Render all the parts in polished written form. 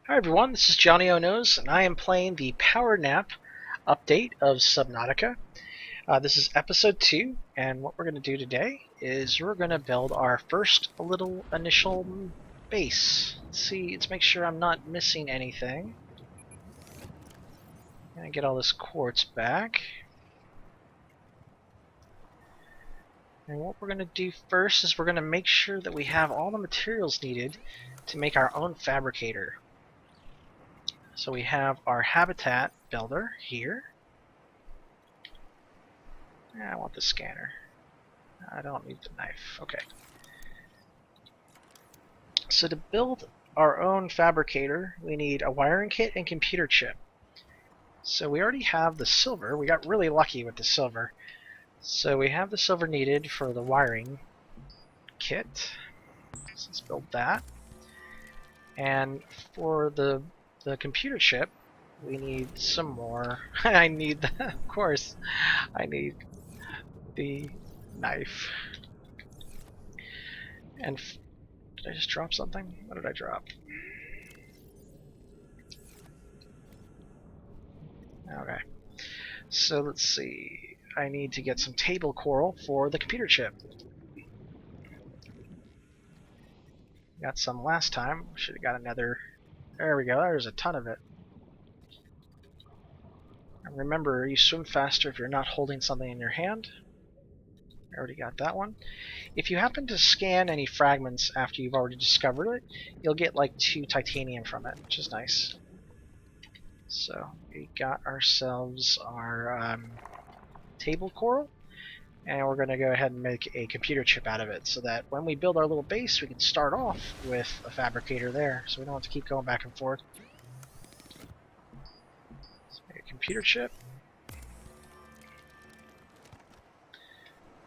Hi everyone, this is Johnnyonoes, and I am playing the Power Nap update of Subnautica. This is episode 2, and what we're going to do today is we're going to build our first little initial base. Let's make sure I'm not missing anything. I'm going to get all this quartz back. And what we're going to do first is we're going to make sure that we have all the materials needed to make our own fabricator. So we have our habitat builder here. I want the scanner. I don't need the knife. Okay. So to build our own fabricator, we need a wiring kit and computer chip. So we already have the silver. We got really lucky with the silver. So we have the silver needed for the wiring kit. So let's build that. And for the computer chip, we need some more. I need, of course, I need the knife. And did I just drop something? What did I drop? Okay. So let's see. I need to get some table coral for the computer chip. Got some last time. Should have got another. There we go. There's a ton of it. And remember, you swim faster if you're not holding something in your hand. I already got that one. If you happen to scan any fragments after you've already discovered it, you'll get like 2 titanium from it, which is nice. So we got ourselves our table coral, and we're going to go ahead and make a computer chip out of it so that when we build our little base, we can start off with a fabricator there, so we don't have to keep going back and forth. Let's make a computer chip.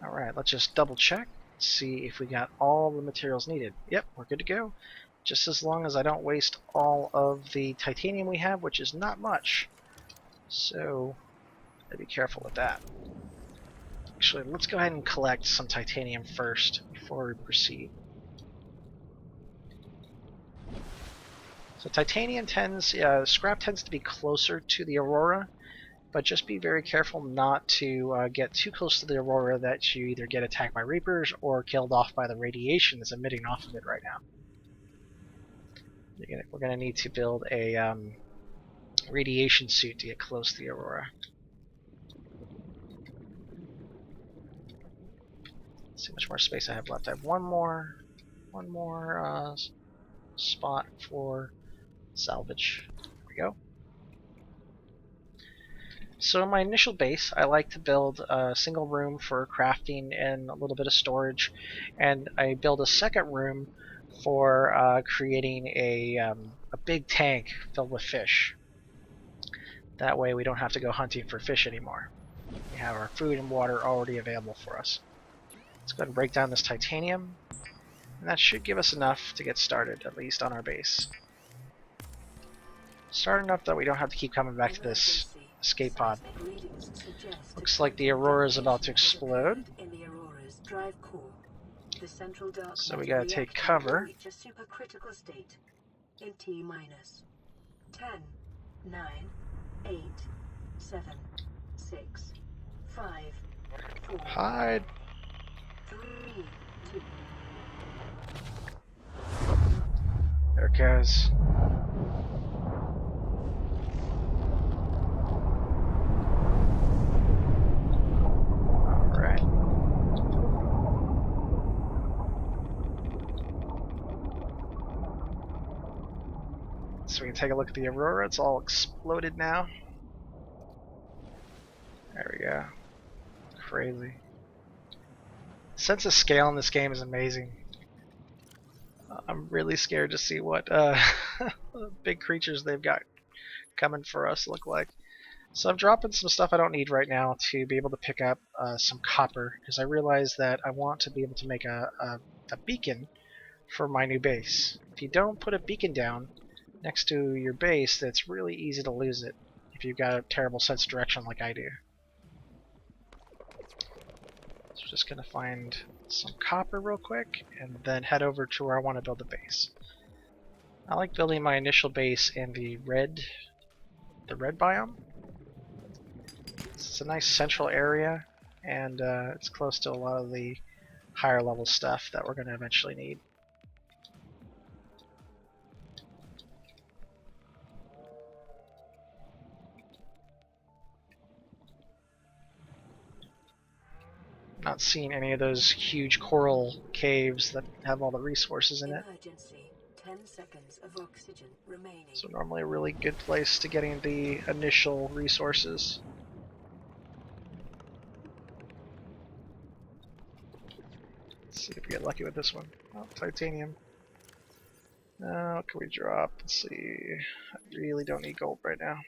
Alright, let's just double check, see if we got all the materials needed. Yep, we're good to go. Just as long as I don't waste all of the titanium we have, which is not much. So, gotta be careful with that. Actually, let's go ahead and collect some titanium first before we proceed. So titanium scrap tends to be closer to the aurora, but just be very careful not to get too close to the aurora that you either get attacked by reapers or killed off by the radiation that's emitting off of it right now. We're going to need to build a radiation suit to get close to the aurora. Let's see how much more space I have left. I have one more spot for salvage. There we go. So in my initial base, I like to build a single room for crafting and a little bit of storage, and I build a second room for creating a big tank filled with fish. That way we don't have to go hunting for fish anymore. We have our food and water already available for us. Let's go ahead and break down this titanium, and that should give us enough to get started, at least on our base. Start enough that we don't have to keep coming back to this escape pod. Looks like the aurora is about to explode. So we gotta take cover. In T minus 10, 9, 8, 7, 6, 5, 4, Hide. 3, 2. There it goes. Alright. So we can take a look at the aurora. It's all exploded now. There we go. Crazy. Sense of scale in this game is amazing. I'm really scared to see what big creatures they've got coming for us look like. So I'm dropping some stuff I don't need right now to be able to pick up some copper, because I realize that I want to be able to make a beacon for my new base. If you don't put a beacon down next to your base, that's really easy to lose it if you've got a terrible sense of direction like I do. So just going to find some copper real quick and then head over to where I want to build a base. I like building my initial base in the red biome. It's a nice central area, and it's close to a lot of the higher level stuff that we're going to eventually need. Not seeing any of those huge coral caves that have all the resources in it. Emergency. 10 seconds of oxygen remaining. So normally a really good place to getting the initial resources. Let's see if we get lucky with this one. Oh, titanium. What can we drop? Let's see. I really don't need gold right now.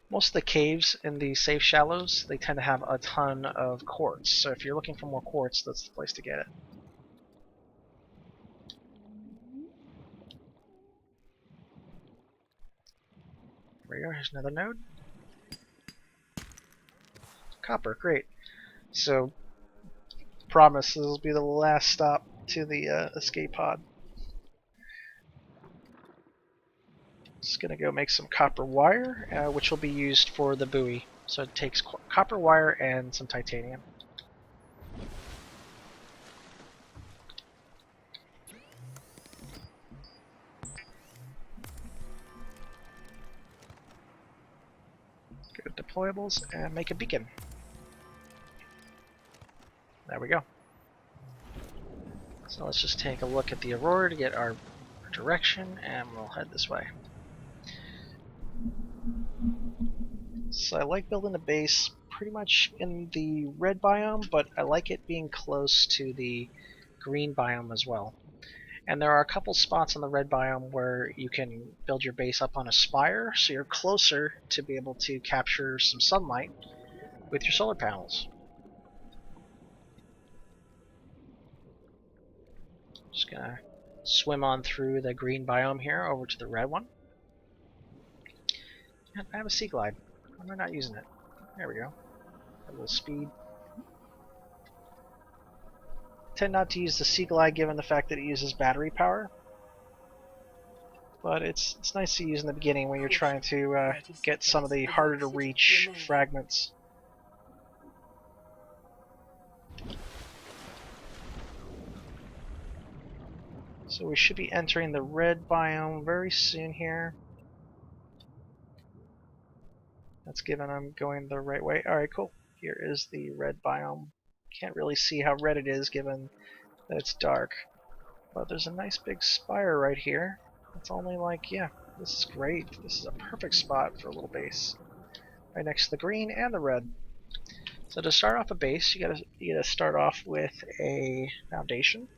Most of the caves in the safe shallows, they tend to have a ton of quartz. So if you're looking for more quartz, that's the place to get it. There we go, here's another node. Copper, great. So, promise this will be the last stop to the escape pod. Just gonna go make some copper wire, which will be used for the buoy. So it takes copper wire and some titanium. Go to deployables and make a beacon. There we go. So let's just take a look at the aurora to get our direction, and we'll head this way. So I like building a base pretty much in the red biome, but I like it being close to the green biome as well. And there are a couple spots on the red biome where you can build your base up on a spire, so you're closer to be able to capture some sunlight with your solar panels. Just gonna swim on through the green biome here over to the red one. And I have a sea glide. Why am I not using it? There we go. A little speed. I tend not to use the sea glide given the fact that it uses battery power. But it's nice to use in the beginning when you're trying to get some of the harder to reach fragments. So we should be entering the red biome very soon here. That's given I'm going the right way. Alright, cool. Here is the red biome. Can't really see how red it is given that it's dark. But there's a nice big spire right here. It's only like, yeah, this is great. This is a perfect spot for a little base. Right next to the green and the red. So to start off a base, you gotta start off with a foundation.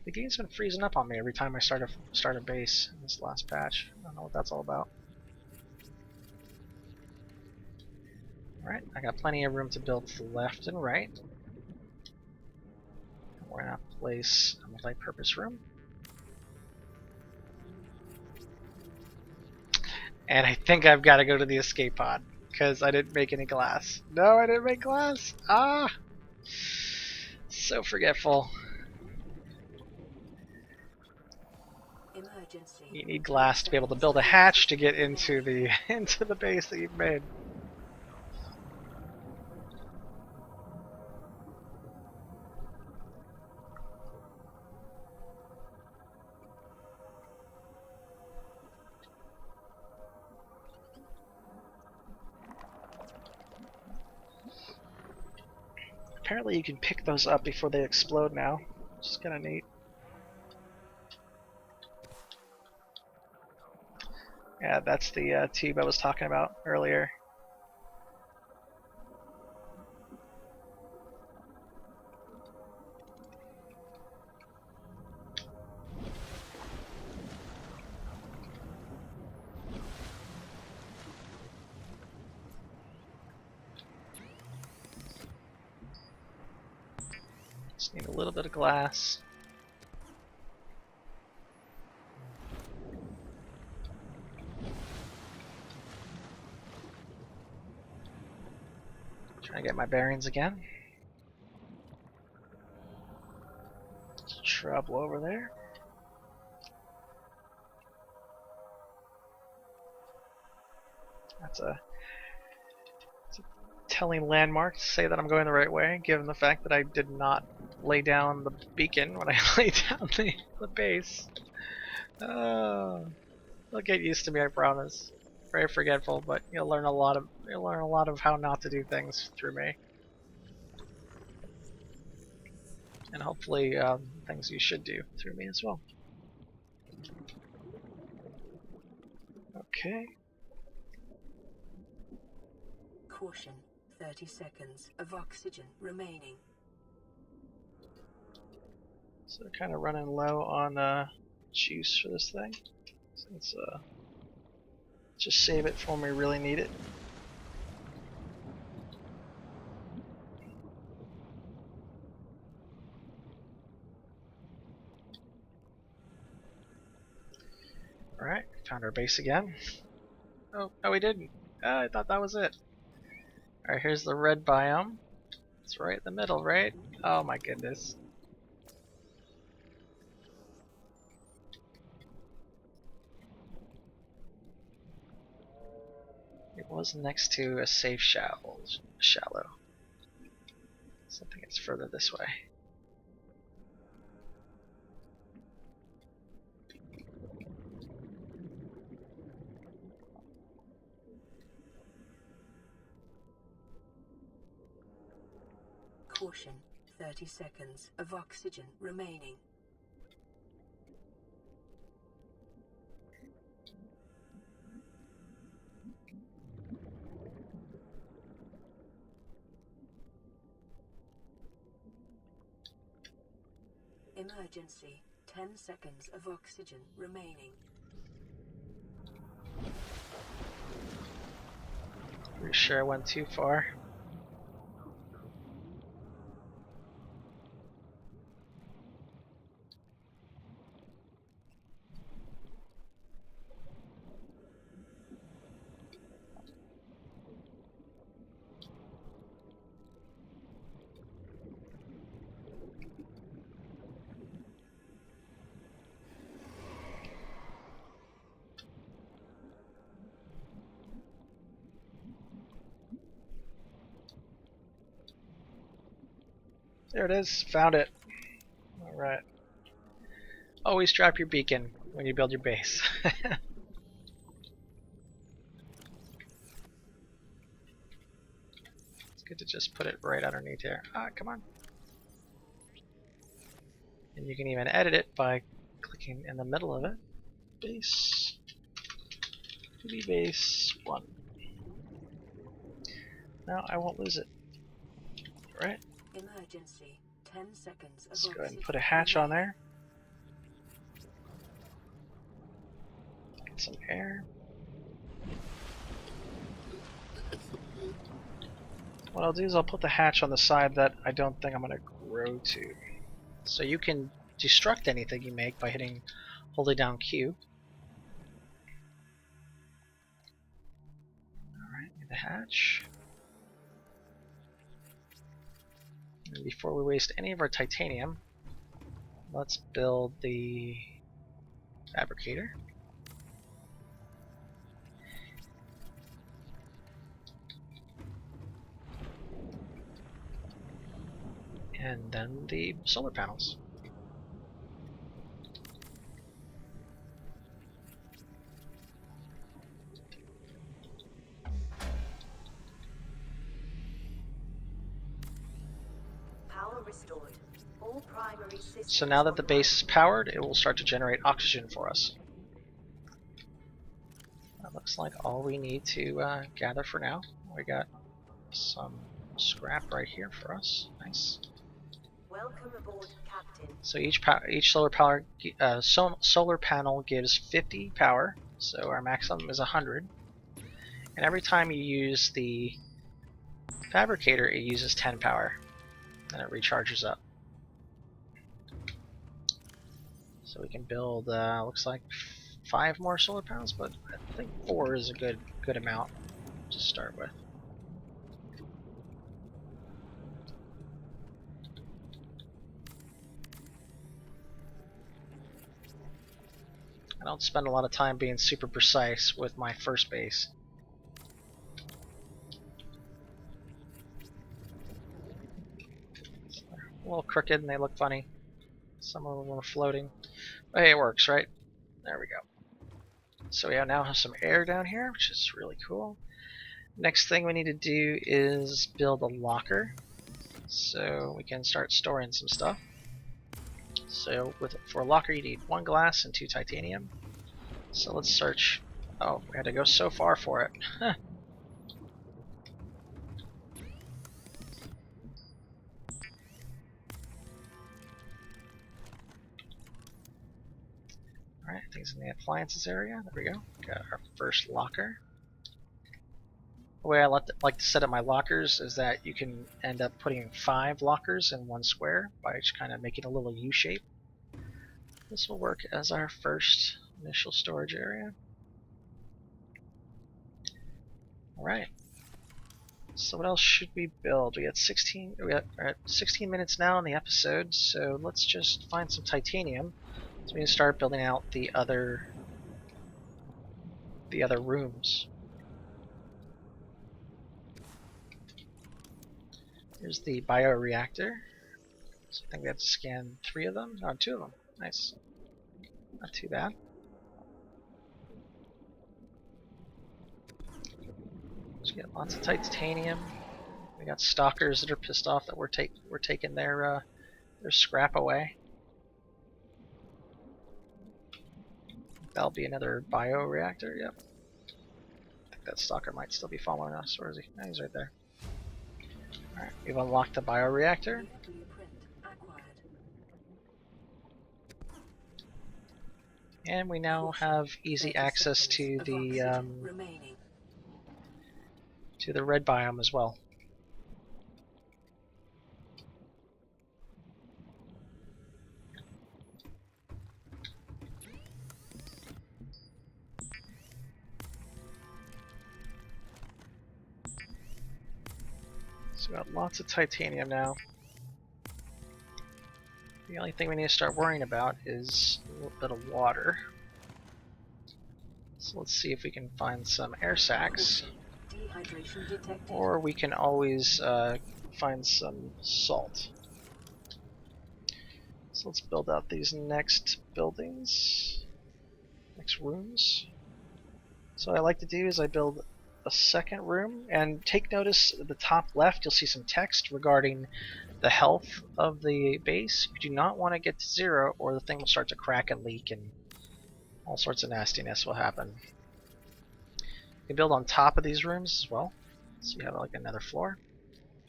The game's been freezing up on me every time I start a base in this last patch. I don't know what that's all about. Alright, I got plenty of room to build to the left and right. We're gonna place a multi-purpose room. And I think I've got to go to the escape pod, because I didn't make any glass. No, I didn't make glass! Ah! So forgetful. Emergency. You need glass to be able to build a hatch to get into the into the base that you've made. Apparently you can pick those up before they explode now, which is kind of neat. Yeah, that's the tube I was talking about earlier. Just need a little bit of glass. Trying to get my bearings again. Let's trouble over there. That's a telling landmark to say that I'm going the right way, given the fact that I did not lay down the beacon when I laid down the base. Oh, you'll get used to me, I promise. Very forgetful, but you'll learn a lot of how not to do things through me, and hopefully things you should do through me as well. Okay. Caution, 30 seconds of oxygen remaining. So kind of running low on juice for this thing. So let's just save it for when we really need it. Alright, found our base again. Oh, no we didn't. I thought that was it. Alright, here's the red biome. It's right in the middle, right? Oh my goodness. It was next to a safe shallow. So I think it's further this way. Caution, 30 seconds of oxygen remaining. Emergency, 10 seconds of oxygen remaining. Pretty sure I went too far. There it is, found it. Alright. Always drop your beacon when you build your base. It's good to just put it right underneath here. Ah, come on. And you can even edit it by clicking in the middle of it. Base. 2D base 1. Now I won't lose it. Right? Emergency, 10 seconds of Let's go ahead and oxygen put a hatch on remaining. there. Get some air. What I'll do is I'll put the hatch on the side that I don't think I'm going to grow to. So you can destruct anything you make by holding down Q. Alright, the hatch. And before we waste any of our titanium, let's build the fabricator. And then the solar panels. Power restored. All primary systems. So now that the base is powered, it will start to generate oxygen for us. That looks like all we need to gather for now. We got some scrap right here for us. Nice. Welcome aboard, Captain. So each solar panel gives 50 power, so our maximum is 100. And every time you use the fabricator, it uses 10 power, and it recharges up. So we can build, looks like 5 more solar panels, but I think 4 is a good amount to start with. I don't spend a lot of time being super precise with my first base. A little crooked and they look funny. Some of them are floating. But hey, it works, right? There we go. So we now have some air down here, which is really cool. Next thing we need to do is build a locker so we can start storing some stuff. So for a locker you need 1 glass and 2 titanium. So let's search. Oh, we had to go so far for it. Alright, things in the appliances area. There we go. Got our first locker. The way I like to set up my lockers is that you can end up putting 5 lockers in 1 square by just kind of making a little U shape. This will work as our first initial storage area. Alright. So what else should we build? We got 16 minutes now in the episode, so let's just find some titanium. So we can start building out the other rooms. Here's the bioreactor. So I think we have to scan 3 of them. Oh, 2 of them. Nice. Not too bad. So we got lots of titanium. We got stalkers that are pissed off that we're taking their scrap away. That'll be another bioreactor. Yep. I think that stalker might still be following us. Where is he? No, he's right there. Alright, we've unlocked the bioreactor. And we now have easy access to the red biome as well. So we got lots of titanium now. The only thing we need to start worrying about is a little bit of water. So let's see if we can find some air sacs. Or we can always find some salt. So let's build out these next buildings. Next rooms. So what I like to do is I build a second room, and take notice at the top left you'll see some text regarding the health of the base. You do not want to get to 0 or the thing will start to crack and leak and all sorts of nastiness will happen. You can build on top of these rooms as well, so you have like another floor.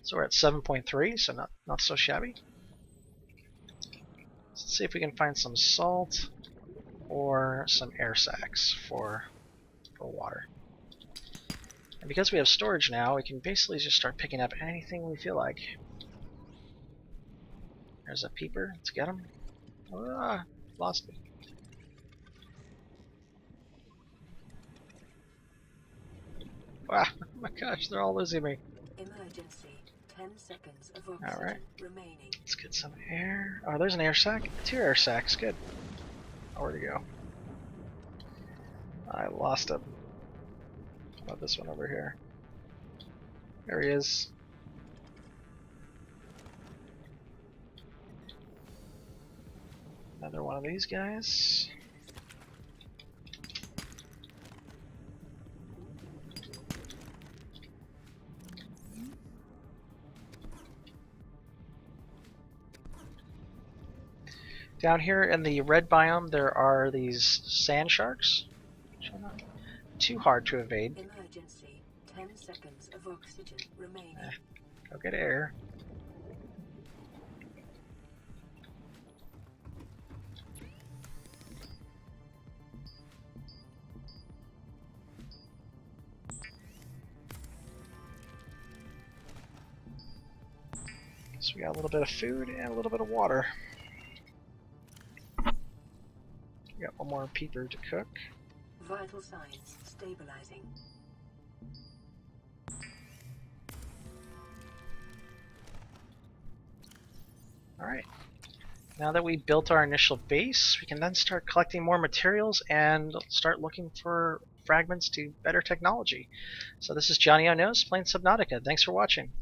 So we're at 7.3, so not so shabby. Let's see if we can find some salt or some air sacs for water. And because we have storage now, we can basically just start picking up anything we feel like. There's a peeper. Let's get him. Ah, lost me. Wow, oh my gosh, they're all losing me. Emergency. 10 seconds of oxygen Alright. remaining. Let's get some air. Oh, there's an air sac. 2 air sacs. Good. Oh, where'd he go? I lost him. How about this one over here? There he is. Another one of these guys. Down here in the red biome there are these sand sharks, which are not too hard to evade. Emergency. 10 seconds of oxygen remaining. Go get air. So we got a little bit of food and a little bit of water. We got one more peeper to cook. Vital signs stabilizing. Alright. Now that we built our initial base, we can then start collecting more materials and start looking for fragments to better technology. So this is Johnnyonoes playing Subnautica. Thanks for watching.